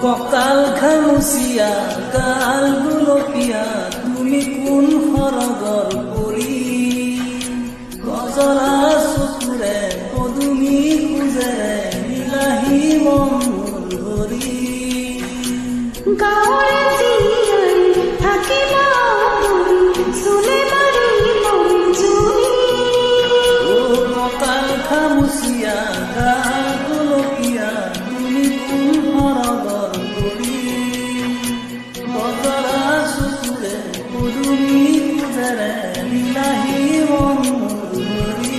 কঁকাল খামুচিয়া গাল গুলপীয়া তুমি কোন সৰগৰ পৰি গজলা চকুৰে পদুমী খোজেৰে বিলাহী মন ধৰি গাঁৱৰে জীয়াই থাকিবা চুলে মাৰি মৰি জুই কঁকাল খামুচিয়া গাল গুলপীয়া তুমি কোন সৰগৰ পৰি গজলা চকুৰে পদুমী খোজেৰে বিলাহী মন ধৰি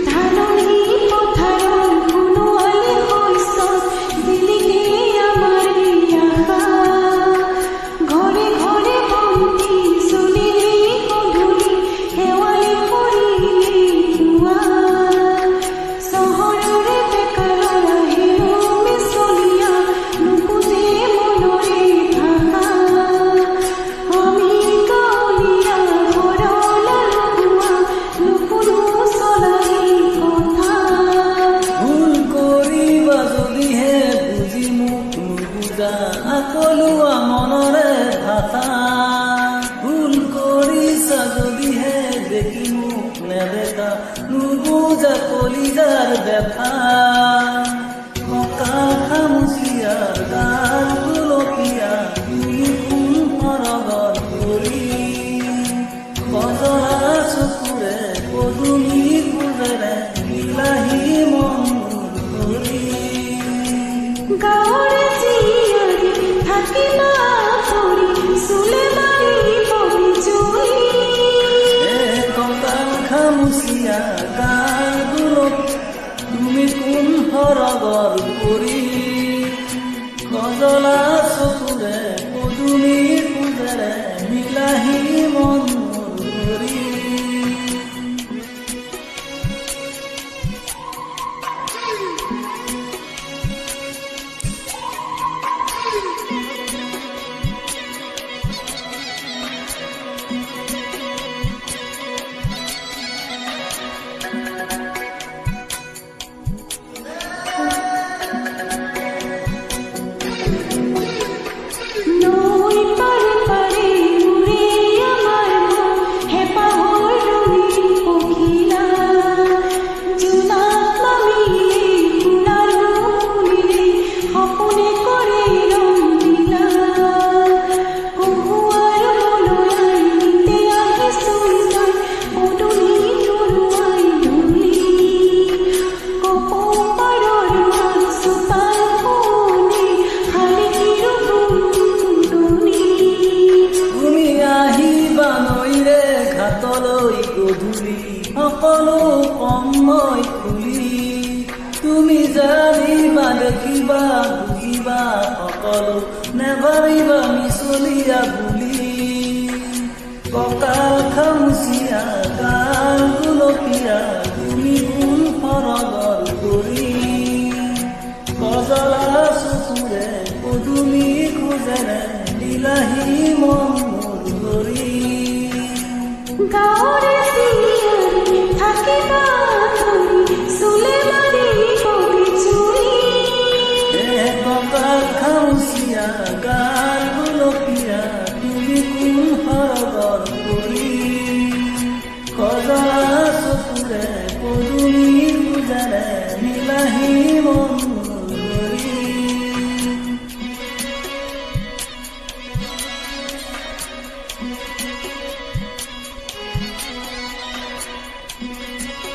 ধাননি পথাৰৰ সোণোৱালী শস্যত দিলিগে আমাৰ আশা ঘৰে ঘৰে বন্তি চলিলে গধূলি শেৱালি কৰিলে পুৱা চহৰৰে বেকাৰৰ হেৰো মিছলীয়া নুবুজে মনৰে ভাষা আমি গাঁৱলীয়া ঘৰলা লগোৱা নুশুনো চলাই কথা ভুল কৰিবা যদিহে বুজি মোক নুবুজা আকলোৱা মনৰে ভাষা ভুল কৰিছা যদিহে দেখি মোক নেদেখা নুবুজা কলিজাৰ ব্যথা কঁকাল খামুচিয়া গাল গুলপীয়া তুমি কোন সৰগৰ পৰি গজলা চকুৰে পদুমী খোজেৰে বিলাহী মন ধৰি গাঁৱৰে জীয়াই থাকিবা পৰি চুলে মাৰি পৰি জুই কঁকাল খামুচিয়া গাল গুলপীয়া তুমি কোন সৰগৰ পৰি গজলা চকুৰে পদুমী খোজেৰে বিলাহী মন ধৰি নৈ পাৰে পাৰে উৰে আমাৰ মন হেঁপাহৰ ৰঙীন পখিলা জোনাক নামিলে ফুলাৰো ফুলিলে সপোনে কৰে ৰঙিলা কহুৱাৰ মলয়াই নিতে আহে চুইজাই পদূলি তৰুৱাই ধূলি কপৌপাৰৰ মাত চোতাল কোণে শালিকীৰো টুনটুনি তুমি আহিবা নৈৰে ঘাটলৈ গধূলি সকলো কম মই খুলি তুমি জানিবা দেখিবা বুজিবা সকলো নেভাবিবা মিছলীয়া বুলি কঁকাল খামুচিয়া গাল গুলপীয়া তুমি কোন সৰগৰ পৰি গজলা চকুৰে পদুমী খোজেৰে বিলাহী মন ধৰি গাঁৱৰে জীয়াই থাকিবা পৰি চুলে মাৰি পৰি জুই কঁকাল খামুচিয়া গাল গুলপীয়া তুমি কোন সৰগৰ পৰি গজলা চকুৰে পদুমী খোজেৰে বিলাহী মন